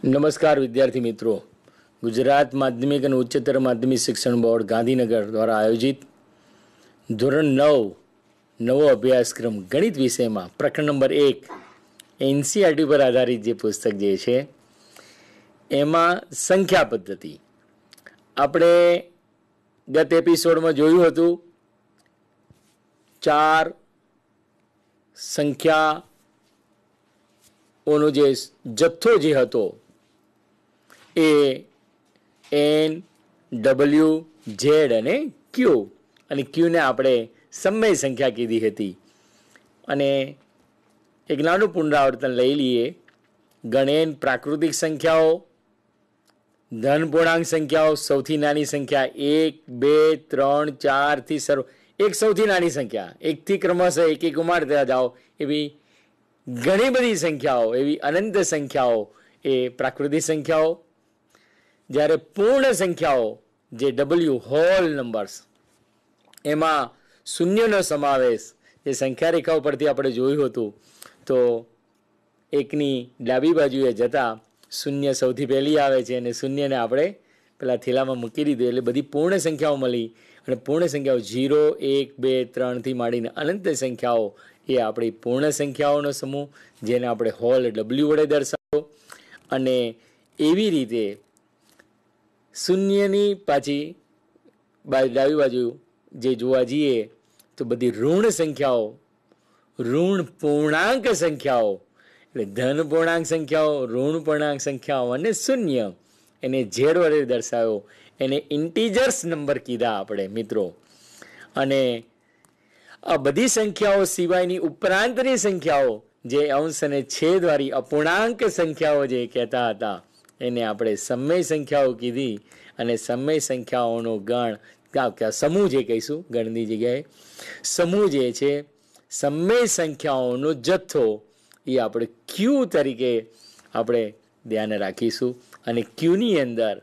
નમસ્કાર વિદ્યાર્થી મિત્રો, ગુજરાત માધ્યમિક અને ઉચ્ચતર માધ્યમિક શિક્ષણ બોર્ડ ગાંધીનગર દ્વારા આયોજિત ધોરણ 9 નવો અભ્યાસક્રમ ગણિત વિષયમાં પ્રકરણ નંબર 1 એનસીઈઆરટી પર આધારિત જે પુસ્તક જે છે એમાં સંખ્યા પદ્ધતિ આપણે ગત એપિસોડમાં જોયું હતું. 4 સંખ્યાઓનો જે જથ્થો જે હતો એ એન, ડબલ્યુ, ઝેડ અને ક્યુ, અને ક્યુને આપણે સમય સંખ્યા કીધી હતી. અને એક નાનું પુનરાવર્તન લઈ લઈએ. ગણેન પ્રાકૃતિક સંખ્યાઓ, ધન પૂર્ણાંક સંખ્યાઓ, સૌથી નાની સંખ્યા 1, 2, 3, 4 થી શરૂ, એક સૌથી નાની સંખ્યા, એકથી ક્રમશઃ એક ઉમારતા જાઓ એવી ઘણી બધી સંખ્યાઓ, એવી અનંત સંખ્યાઓ એ પ્રાકૃતિક સંખ્યાઓ. જ્યારે પૂર્ણ સંખ્યાઓ જે ડબલ્યુ હોલ નંબર્સ, એમાં શૂન્યનો સમાવેશ જે સંખ્યા રેખાઓ પરથી આપણે જોયું હતું. તો એકની ડાબી બાજુએ જતાં શૂન્ય સૌથી પહેલી આવે છે અને શૂન્યને આપણે પેલા થેલામાં મૂકી દીધું એટલે બધી પૂર્ણ સંખ્યાઓ મળી. અને પૂર્ણ સંખ્યાઓ 0, 1, 2, 3 થી માંડીને અનંત સંખ્યાઓ એ આપણી પૂર્ણ સંખ્યાઓનો સમૂહ, જેને આપણે હોલ ડબલ્યુ વડે દર્શાવ્યો. અને એવી રીતે શૂન્યની પાછી ડાબી બાજુ જે જોવા જઈએ તો બધી ઋણ સંખ્યાઓ, ઋણ પૂર્ણાંક સંખ્યાઓ, એટલે ધન પૂર્ણાંક સંખ્યાઓ, ઋણ પૂર્ણાંક સંખ્યાઓ અને શૂન્ય, એને ઝેડ વડે દર્શાવ્યો. એને ઇન્ટીજર્સ નંબર કીધા આપણે મિત્રો. અને આ બધી સંખ્યાઓ સિવાયની ઉપરાંતની સંખ્યાઓ જે અંશ અને છેદવાળી અપૂર્ણાંક સંખ્યાઓ જે કહેતા હતા એને આપણે સમય સંખ્યાઓ કીધી. અને સમય સંખ્યાઓનો ગણ સમૂહ જે કહીશું, ગણની જગ્યાએ સમૂહ જે છે, સમય સંખ્યાઓનો જથ્થો એ આપણે ક્યુ તરીકે આપણે ધ્યાન રાખીશું. અને ક્યુની અંદર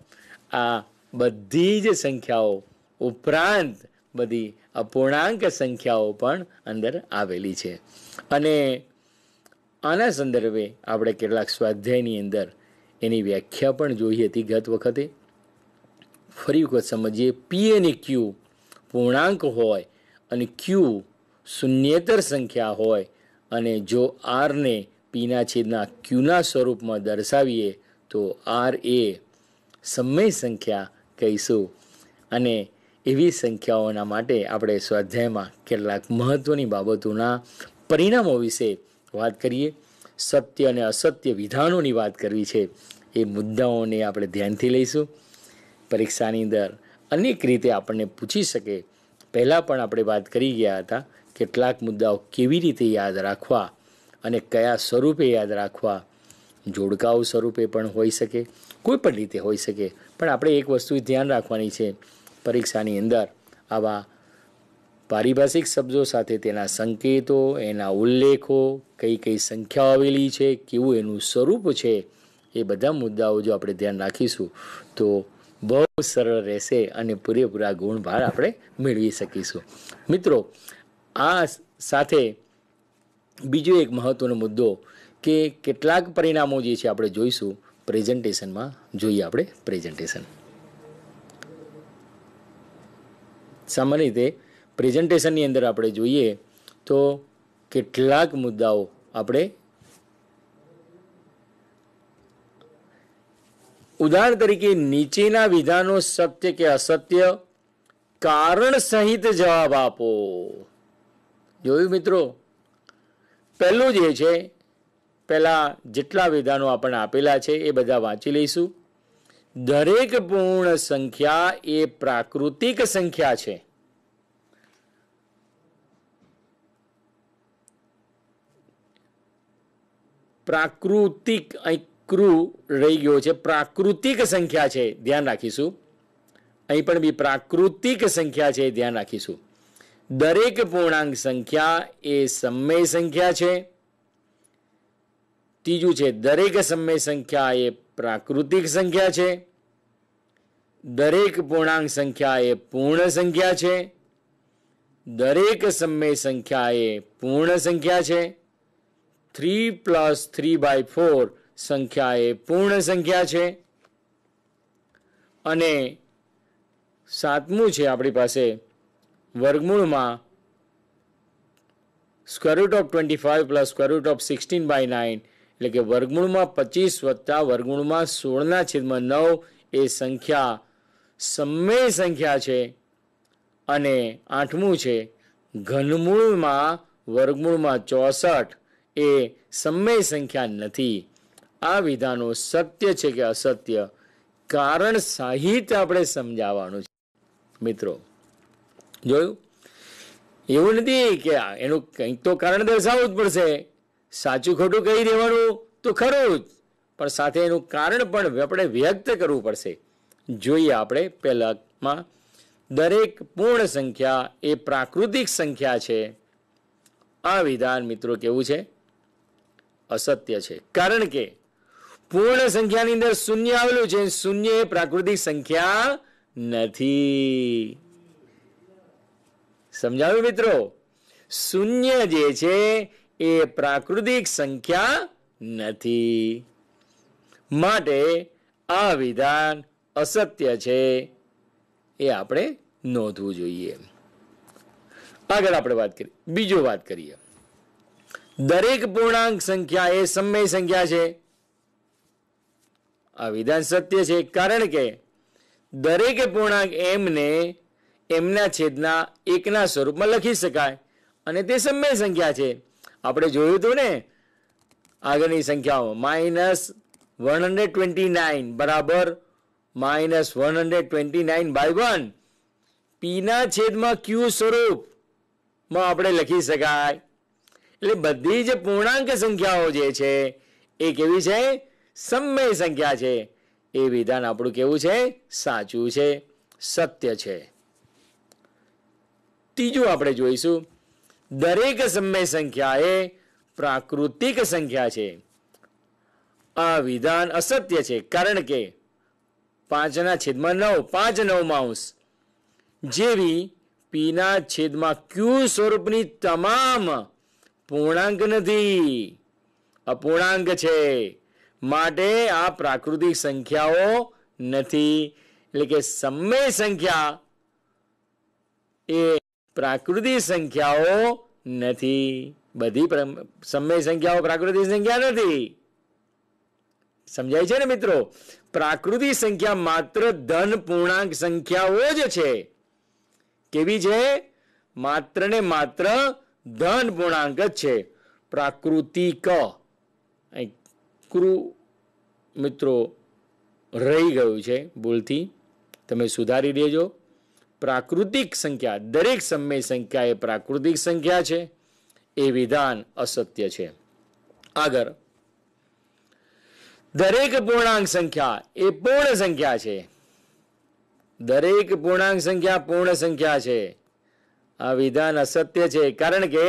આ બધી જ સંખ્યાઓ ઉપરાંત બધી અપૂર્ણાંક સંખ્યાઓ પણ અંદર આવેલી છે. અને આના સંદર્ભે આપણે કેટલાક સ્વાધ્યાયની અંદર એની વ્યાખ્યા પણ જોઈ હતી ગત વખતે. ફરી વખત સમજીએ. પી અને ક્યુ પૂર્ણાંક હોય અને ક્યુ શૂન્યેતર સંખ્યા હોય, અને જો આરને પીના છેદના ક્યુના સ્વરૂપમાં દર્શાવીએ તો આર એ સમય સંખ્યા કહીશું. અને એવી સંખ્યાઓના માટે આપણે સ્વાધ્યાયમાં કેટલાક મહત્ત્વની બાબતોના પરિણામો વિશે વાત કરીએ. સત્ય અને અસત્ય વિધાનોની વાત કરવી છે. એ મુદ્દાઓને આપણે ધ્યાનથી લઈશું. પરીક્ષાની અંદર અનેક રીતે આપણને પૂછી શકે. પહેલાં પણ આપણે વાત કરી ગયા હતા કેટલાક મુદ્દાઓ કેવી રીતે યાદ રાખવા અને કયા સ્વરૂપે યાદ રાખવા. જોડકાઓ સ્વરૂપે પણ હોઈ શકે, કોઈ પણ રીતે હોઈ શકે. પણ આપણે એક વસ્તુ ધ્યાન રાખવાની છે, પરીક્ષાની અંદર આવા પારિભાષિક શબ્દો સાથે તેના સંકેતો, એના ઉલ્લેખો, કઈ કઈ સંખ્યાઓ આવેલી છે, કેવું એનું સ્વરૂપ છે, એ બધા મુદ્દાઓ જો આપણે ધ્યાન રાખીશું તો બહુ સરળ રહેશે અને પૂરેપૂરા ગુણભાર આપણે મેળવી શકીશું. મિત્રો, આ સાથે બીજો એક મહત્ત્વનો મુદ્દો કે કેટલાક પરિણામો જે છે આપણે જોઈશું પ્રેઝન્ટેશનમાં. જોઈએ આપણે પ્રેઝન્ટેશન. સામાન્ય રીતે પ્રેઝન્ટેશનની અંદર આપણે જોઈએ તો કેટલાક મુદ્દાઓ આપણે ઉદાહરણ તરીકે નીચેના વિધાનો સત્ય કે અસત્ય, કારણ સહિત જવાબ આપો. જોયું મિત્રો? પહેલું જે છે, પહેલા જેટલા વિધાનો આપણને આપેલા છે એ બધા વાંચી લઈશું. દરેક પૂર્ણ સંખ્યા એ પ્રાકૃતિક સંખ્યા છે. પ્રાકૃતિક, અહીં ક્રુ રહી ગયો છે, પ્રાકૃતિક સંખ્યા છે, ધ્યાન રાખીશું. અહીં પણ બી પ્રાકૃતિક સંખ્યા છે, ધ્યાન રાખીશું. દરેક પૂર્ણાંક સંખ્યા એ સમય સંખ્યા છે. ત્રીજું છે, દરેક સમય સંખ્યા એ પ્રાકૃતિક સંખ્યા છે. દરેક પૂર્ણાંક સંખ્યા એ પૂર્ણ સંખ્યા છે. દરેક સમય સંખ્યા એ પૂર્ણ સંખ્યા છે. 3 + 3/4 સંખ્યા એ પૂર્ણ સંખ્યા છે. અને સાતમું છે આપણી પાસે વર્ગમૂળમાં square root of 25 plus square root of 16/9, એટલે કે વર્ગમૂળમાં 25 વત્તા વર્ગમૂળમાં 16/9 એ સંખ્યા સમમેય સંખ્યા છે. અને આઠમું છે ઘનમૂળમાં વર્ગમૂળમાં 64 એ સમમેય સંખ્યા નથી. આ વિધાનો સત્ય છે કે અસત્ય, કારણ સહિત આપણે સમજાવવાનું છે. મિત્રો જોયું, એવું નથી કે એનું કંઈક તો કારણ દર્શાવવું જ પડશે. સાચું ખોટું કહી દેવાનું તો ખરું જ, પણ સાથે એનું કારણ પણ આપણે વ્યક્ત કરવું પડશે. જોઈએ આપણે પહેલામાં, દરેક પૂર્ણ સંખ્યા એ પ્રાકૃતિક સંખ્યા છે. આ વિધાન મિત્રો કેવું છે? અસત્ય છે. કારણ કે પૂર્ણ સંખ્યાની અંદર શૂન્ય આવેલું છે. શૂન્ય એ પ્રાકૃતિક સંખ્યા નથી. સમજાવ્યું મિત્રો? શૂન્ય જે છે એ પ્રાકૃતિક સંખ્યા નથી. માટે આ વિધાન અસત્ય છે, એ આપણે નોંધવું જોઈએ. આગળ આપણે વાત કરીએ, બીજો વાત કરીએ. દરેક પૂર્ણાંક સંખ્યા એ સમમેય સંખ્યા છે. આ વિધાન સત્ય છે, કારણ કે દરેક પૂર્ણાંક એમને એમના છેદના એકના સ્વરૂપમાં લખી શકાય અને તે સમમેય સંખ્યા છે. આપણે જોયું હતું ને આગળની સંખ્યાઓ, -129 બરાબર -129/1 પી ના છેદમાં ક્યુ સ્વરૂપમાં આપણે લખી શકાય. એટલે બધી જ પૂર્ણાંક સંખ્યાઓ જે છે એ કેવી છે? સમમેય સંખ્યા છે. એ વિધાન આપણું કેવું છે? સાચું છે, સત્ય છે. ત્રીજું આપણે જોઈશું, દરેક સમમેય સંખ્યા એ પ્રાકૃતિક સંખ્યા છે. આ વિધાન અસત્ય છે, કારણ કે 5/9 5/9 જેવી પી ના છેદમાં ક્યુ સ્વરૂપની તમામ પૂર્ણાંક નથી, અપૂર્ણાંક છે. માટે આ પ્રાકૃતિક સંખ્યાઓ નથી. એટલે કે સમમેય સંખ્યા એ પ્રાકૃતિક સંખ્યાઓ નથી. બધી સમમેય સંખ્યાઓ પ્રાકૃતિક સંખ્યા નથી. સમજાય છે ને મિત્રો? પ્રાકૃતિક સંખ્યા માત્ર ધન પૂર્ણાંક સંખ્યાઓ જ છે. કેવી છે? માત્ર ને માત્ર ધન પૂર્ણાંક જ છે. પ્રાકૃતિક મિત્રો રહી ગયું છે ભૂલથી, તમે સુધારી દેજો. પ્રાકૃતિક સંખ્યા, દરેક સમમેય સંખ્યા એ પ્રાકૃતિક સંખ્યા છે. એ વિધાન અસત્ય છે. આગળ, દરેક પૂર્ણાંક સંખ્યા એ પૂર્ણ સંખ્યા છે. દરેક પૂર્ણાંક સંખ્યા પૂર્ણ સંખ્યા છે. આ વિધાન અસત્ય છે, કારણ કે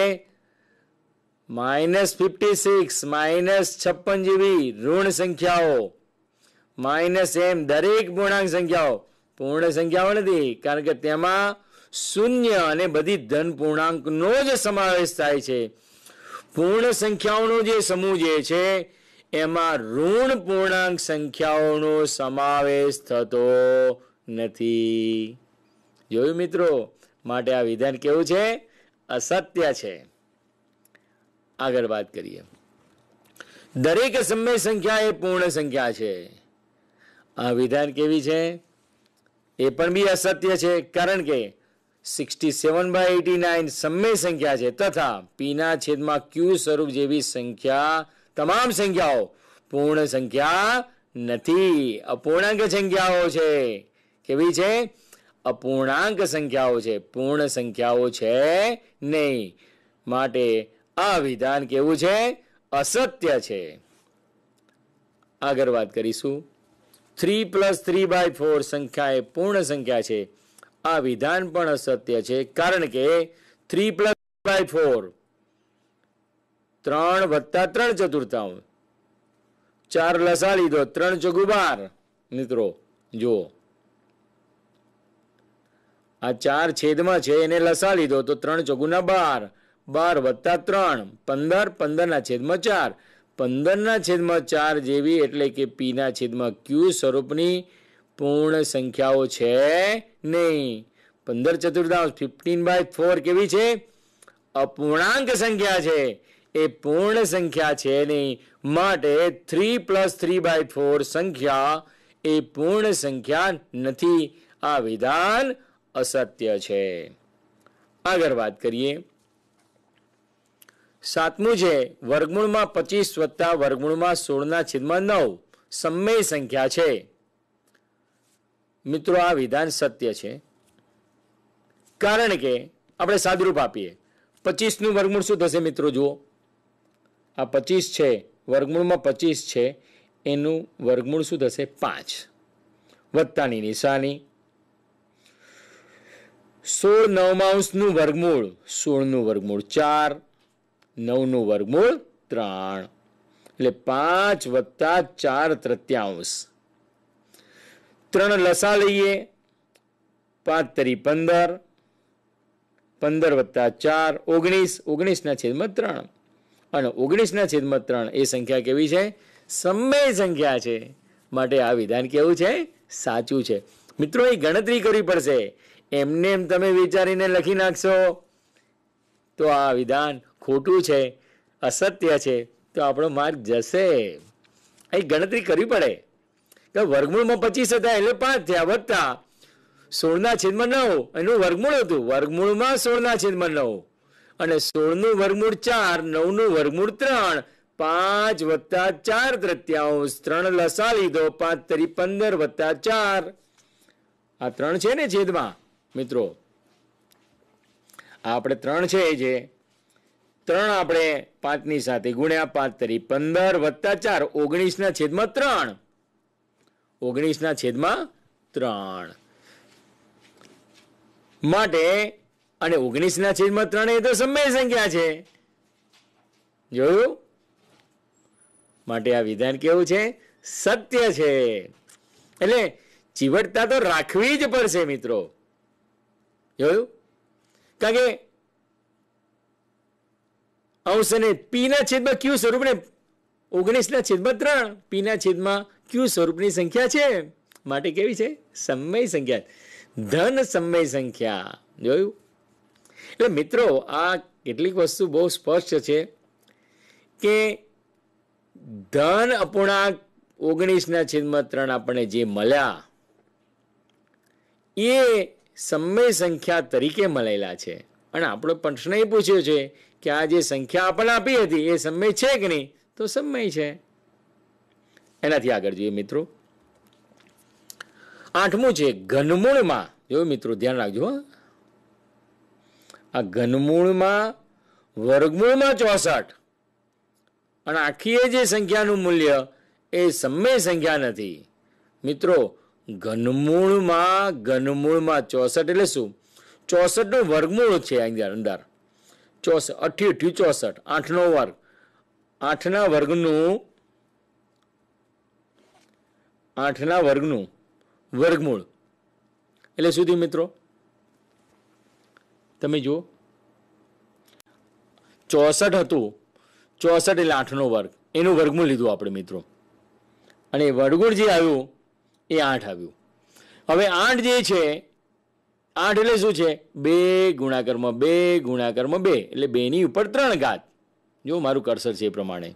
-56 -56 જેવી ઋણ સંખ્યાઓ, -m દરેક પૂર્ણાંક સંખ્યાઓ પૂર્ણ સંખ્યાઓ નથી, કારણ કે તેમાં શૂન્ય અને બધી ધન પૂર્ણાંકનો જ સમાવેશ થાય છે. પૂર્ણ સંખ્યાઓનો જે સમૂહ જે છે એમાં ઋણ પૂર્ણાંક સંખ્યાઓનો સમાવેશ થતો નથી. જોયું મિત્રો? માટે આ વિધાન કેવું છે? અસત્ય છે. આગળ વાત કરીએ, દરેક સમમેય સંખ્યા એ પૂર્ણ સંખ્યા છે. આ વિધાન કેવી છે? એ પણ બી અસત્ય છે, કારણ કે 67/89 સમમેય સંખ્યા છે, તથા પી ના છેદમાં ક્યુ સ્વરૂપ જેવી સંખ્યા, તમામ સંખ્યાઓ પૂર્ણ સંખ્યા નથી, અપૂર્ણાંક સંખ્યાઓ છે. કેવી છે? અપૂર્ણાંક સંખ્યાઓ છે, પૂર્ણ સંખ્યાઓ છે નહીં. માટે આ વિધાન કેવું છે? અસત્ય છે. આગળ વાત કરીશું, 3 + 3/4 સંખ્યા એ પૂર્ણ સંખ્યા છે. આ વિધાન પણ અસત્ય છે, કારણ કે 3 + 3/4 3 + 3/4 4 લસા લીધો, 3 × 12. મિત્રો જુઓ, આ 4 છેદમાં છે એને લસા લીધો તો 3 × 12 12 + 3 15 15 ના છેદમાં 4 15/4 જેવી એટલે કે p/q સ્વરૂપની પૂર્ણ સંખ્યાઓ છે નહીં. 15 15/4 કેવી છે? અપૂર્ણાંક સંખ્યા છે, એ પૂર્ણ સંખ્યા છે નહીં. માટે 3 + 3/4 સંખ્યા એ પૂર્ણ સંખ્યા નથી. આ વિધાન અસત્ય છે. આગળ વાત કરીએ. 7મું છે વર્ગમૂળમાં 25 + વર્ગમૂળમાં 16/9 સમમેય સંખ્યા છે. મિત્રો આ વિધાન સત્ય છે, કારણ કે આપણે સાદુરૂપ આપીએ. 25નું વર્ગમૂળ શું થશે મિત્રો? જુઓ, આ 25 છે, વર્ગમૂળમાં 25 છે, એનું વર્ગમૂળ શું થશે? 5 વત્તાની નિશાની. 16 9 વર્ગમૂળ 16નું વર્ગમૂળ 4, 9નું વર્ગમૂળ 3, એટલે 5 + 4/3. 3 લસા લઈએ, 5 × 15, 15 + 4 19, 19/3. અને 19/3 એ સંખ્યા કેવી છે? સમમેય સંખ્યા છે. માટે આ વિધાન કેવું છે? સાચું છે. મિત્રો એ ગણતરી કરવી પડશે. એમને એમ તમે વિચારીને લખી નાખશો તો આ વિધાન ખોટું છે, અસત્ય છે, તો આપણો માર્ક જશે. એ ગણતરી કરવી પડે કે વર્ગમૂળમાં 25 હતા એટલે 5 થયા, વત્તા 16/9 એનું વર્ગમૂળ હતું, વર્ગમૂળમાં 16/9 અને 16નું વર્ગમૂળ 4, 9નું વર્ગમૂળ 3, 5 + 4/3. 3 લસા લીધો, 5 × 15 + 4. આ 3 છે ને છેદમાં મિત્રો, આપણે 3 છે જે 3 આપણે 5ની સાથે ગુણ્યા, 5 × 15 + 4 19/3. 19/3 માટે, અને 19/3 એ તો સમમેય સંખ્યા છે. જોયું? માટે આ વિધાન કેવું છે? સત્ય છે. એટલે ચીવટતા તો રાખવી જ પડશે મિત્રો. જોયું? કારણ કે અંશને p/q સ્વરૂપને 19/3 p/q સ્વરૂપની સંખ્યા છે. માટે કેવી છે? સમમેય સંખ્યા, ધન સમમેય સંખ્યા. જોયું? એટલે મિત્રો આ કેટલીક વસ્તુ બહુ સ્પષ્ટ છે કે ધન અપૂર્ણાંક 19/3 આપણને જે મળ્યા એ સમમેય સંખ્યા તરીકે મળેલા છે. અને આપણો પ્રશ્ન એ પૂછ્યો છે કે આ જે સંખ્યા આપણને આપી હતી એ સમમેય છે કે નહીં? તો સમમેય છે. એનાથી આગળ જોઈએ મિત્રો. 8મું છે ઘનમૂળમાં. જો મિત્રો ધ્યાન રાખજો, આ ઘનમૂળમાં વર્ગમૂળમાં 64 અને આખી જે સંખ્યાનું મૂલ્ય એ સમમેય સંખ્યા નથી. મિત્રો ઘનમૂળમાં 64 એટલે શું? 64નું વર્ગમૂળ છે અંદર 64, 8નો વર્ગ, 8ના વર્ગનું વર્ગમૂળ એટલે સુધી મિત્રો તમે જુઓ, 64 હતું, 64 એટલે 8નો વર્ગ, એનું વર્ગમૂળ લીધું આપણે મિત્રો, અને વર્ગમૂળ જે આવ્યું એ 8 આવ્યું. હવે 8 જે છે, 8 એટલે શું છે? 2 ગુણાકારમાં 2 ગુણાકારમાં 2 એટલે 2ની ઉપર 3 ઘાત. જો મારું કર્સર છે એ પ્રમાણે.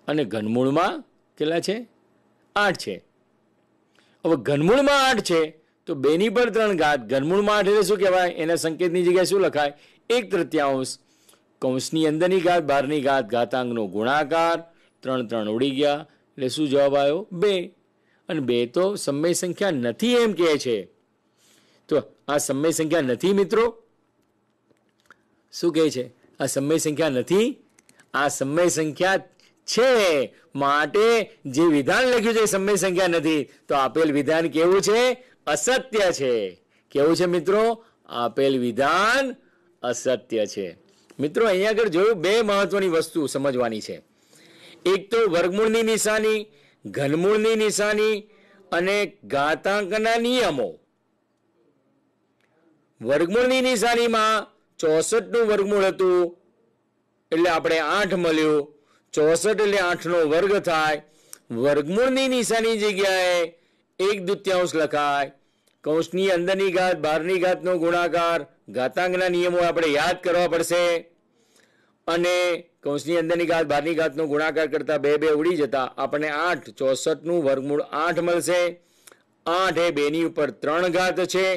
અને ઘનમૂળમાં કેટલા છે? 8 છે. હવે ઘનમૂળમાં 8 છે તો 2ની પર 3 ઘાત. ઘનમૂળમાં 8 એટલે શું કહેવાય? એના સંકેતની જગ્યાએ શું લખાય? 1/3. કૌંસની અંદરની ઘાત, બહારની ઘાત, ઘાતાંકનો ગુણાકાર. 3 3 ઉડી ગયા એટલે શું જવાબ આવ્યો? 2. અને 2 તો સમમેય સંખ્યા નથી એમ કહે છે. તો આ સમમેય સંખ્યા નથી મિત્રો. શું કહે છે? આ સમમેય સંખ્યા નથી. આ સમમેય સંખ્યા છે. માટે જે વિધાન લખ્યું છે એ સમમેય સંખ્યા નથી. તો આપેલ વિધાન કેવું છે? અસત્ય છે. કેવું છે મિત્રો? આપેલ વિધાન અસત્ય છે. મિત્રો અહીંયા આગળ જોયું, 2 મહત્વની વસ્તુ સમજવાની છે. એક તો વર્ગમૂળની નિશાની, ઘનમૂળની નિશાની અને ઘાતાંકના નિયમો. વર્ગમૂળની નિશાનીમાં 64નું વર્ગમૂળ હતું એટલે આપણે 8 મળ્યું. 64 એટલે 8નો વર્ગ થાય. વર્ગમૂળની નિશાની જગ્યાએ 1/2 લખાય. કૌંસની અંદરની ઘાત બહારની ઘાતનો ગુણાકાર. ઘાતાંકના નિયમો આપણે યાદ કરવા પડશે. અને કૌંસની અંદરની ઘાત બહારની ઘાતનો ગુણાકાર કરતા 2 ઉડી જતા આપણને 8, 64નું વર્ગમૂળ 8 મળશે. 8 એ 2ની ઉપર 3 ઘાત છે.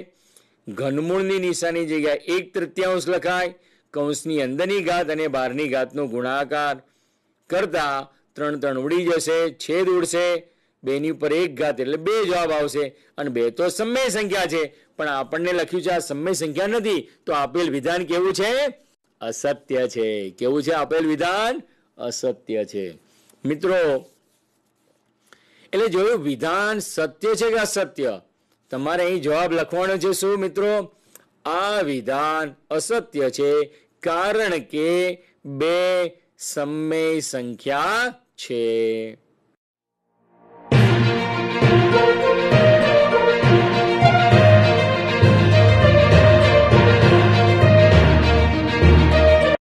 ઘનમૂળની નિશાની જગ્યાએ 1/3 લખાય. કૌંસની અંદરની ઘાત અને બહારની ઘાતનો ગુણાકાર કરતા 3 ઉડી જશે. છેદ ઉડશે. 2ની ઉપર 1 ઘાત એટલે 2 જવાબ આવશે. અને 2 તો સમય સંખ્યા છે, પણ આપણને લખ્યું છે આ સમય સંખ્યા નથી. તો આપેલ વિધાન કેવું છે? અસત્ય છે. કેવું છે આપેલ વિધાન? અસત્ય છે. મિત્રો, એટલે જોયું વિધાન સત્ય છે કે અસત્ય? તમારે અહીં જવાબ લખવાનો છે. શું મિત્રો? આ વિધાન અસત્ય છે, કારણ કે 2 સમય સંખ્યા છે.